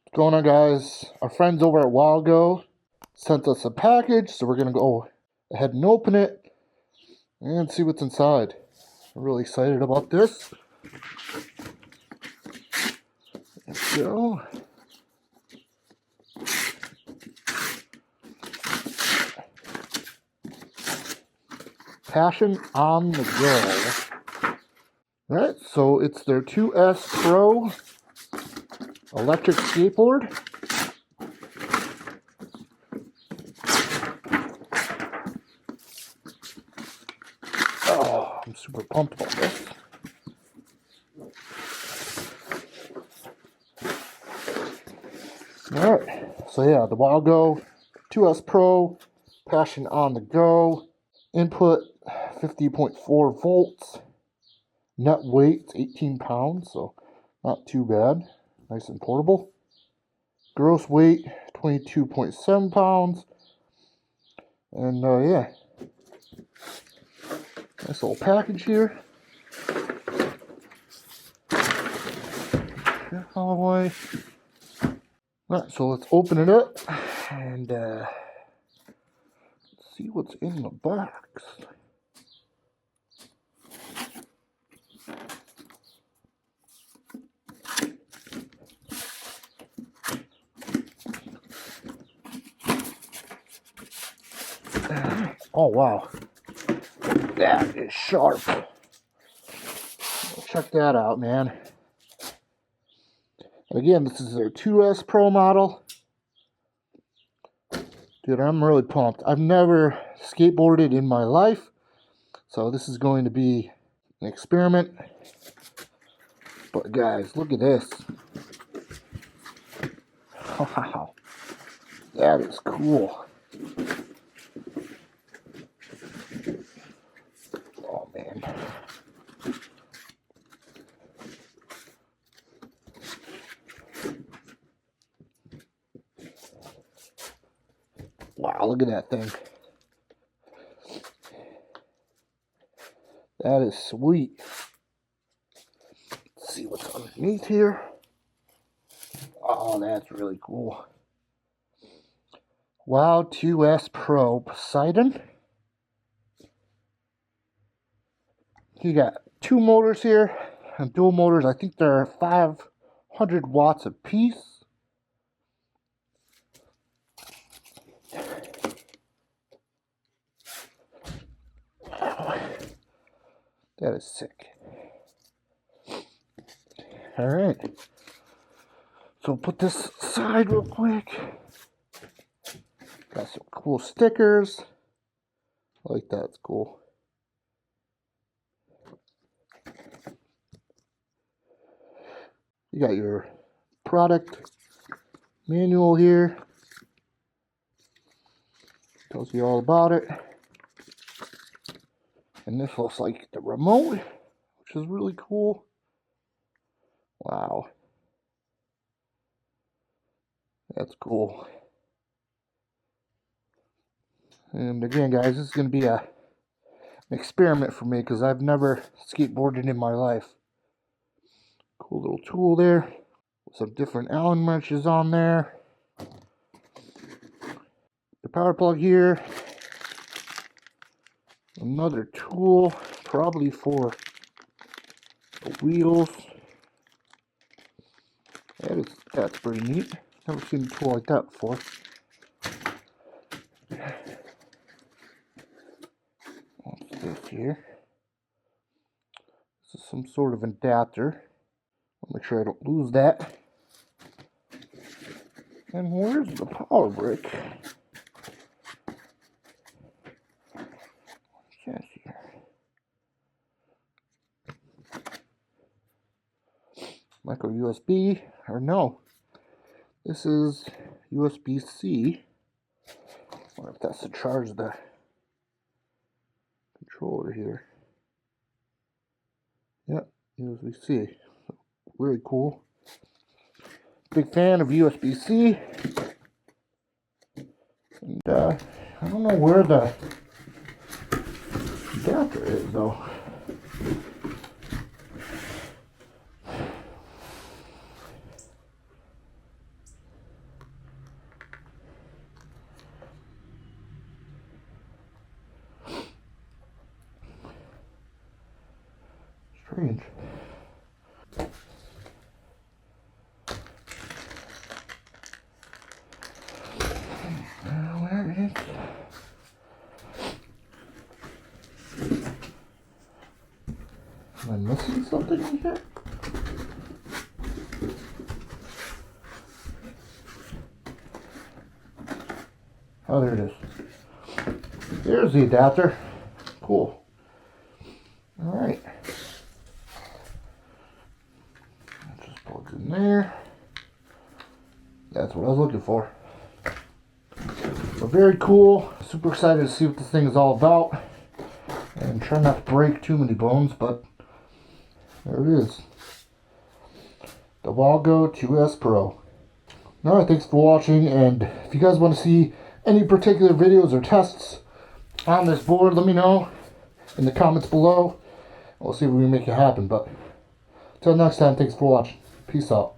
What's going on, guys? Our friends over at WowGo sent us a package, so we're gonna go ahead and open it and see what's inside. I'm really excited about this. There we go. Passion on the go. Alright, so it's their 2S Pro Electric Skateboard. Oh, I'm super pumped about this. Alright, so yeah, the WowGo 2S Pro Passion on the go. Input 50.4 volts. Net weight 18 pounds, so not too bad. Nice and portable. Gross weight 22.7 pounds. And yeah, nice little package here. All the way. Alright, so let's open it up and see what's in the box. Oh wow, that is sharp. Check that out, man. And again, this is their 2S Pro model. Dude, I'm really pumped. I've never skateboarded in my life, so this is going to be an experiment. But guys, look at this. Wow, that is cool. Oh man. Wow, look at that thing. That is sweet. Let's see what's underneath here. Oh, that's really cool. Wow 2S Pro Poseidon. You got two motors here, and dual motors. I think they're 500 watts apiece. That is sick. Alright. So put this aside real quick. Got some cool stickers. I like that, it's cool. You got your product manual here. Tells you all about it. And this looks like the remote, which is really cool. Wow. That's cool. And again, guys, this is going to be an experiment for me because I've never skateboarded in my life. Cool little tool there. Some different Allen wrenches on there. The power plug here. Another tool, probably for the wheels. That's pretty neat. Never seen a tool like that before. What's this here? This is some sort of adapter. I'll make sure I don't lose that. And where's the power brick? Micro USB, or no, this is USB-C. I wonder if that's to charge the controller here. Yep, USB-C. Really cool. Big fan of USB-C. And I don't know where the adapter is though. Strange. Where is it? Am I missing something in here? Oh, there it is. There's the adapter. Cool. Alright. That just plugs in there. That's what I was looking for. But very cool. Super excited to see what this thing is all about. And try not to break too many bones, but there it is. The WowGo 2S Pro. Alright, thanks for watching, and if you guys want to see any particular videos or tests on this board, let me know in the comments below. We'll see if we can make it happen, but until next time, thanks for watching. Peace out.